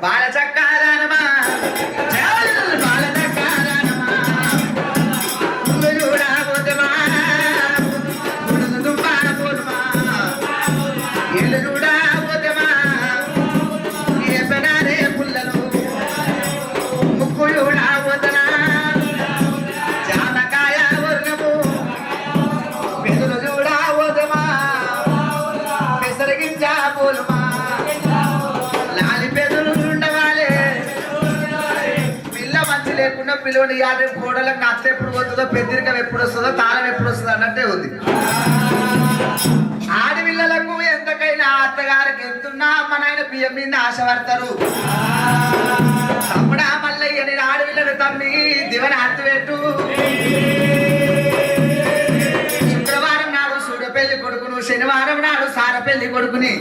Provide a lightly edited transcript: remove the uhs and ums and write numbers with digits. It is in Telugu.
బాల చక్కారానమా బాల చక్కారానమా చూడా పోతమా దుంపాన పోతమా ఇల్లు చూడా పోతమా ఏసనారే పుల్లలు ముక్కు చూడా పోతనా జామకాయ వర్ణము పెదలు చూడా పోతమా పెసరగించ పోలుమా లేకుండా పిలువని యాభై కోడలకు నచ్చ ఎప్పుడు పోతుందో పెద్దరికం ఎప్పుడు వస్తుందో తాళం ఎప్పుడు వస్తుందో అన్నట్టే ఉంది. ఆడపిల్లలకు ఎంతకైనా అత్తగారికి ఎంతున్నా అమ్మ నాయన బియ్యం మీద ఆశపడతారు. తమ్ముడా మల్లయ్యని ఆడపిల్లను తమ్మి దివన హత్తుపెట్టు. శుక్రవారం నాడు సూర్య పెళ్లి కొడుకును, శనివారం నాడు సార పెళ్లి కొడుకుని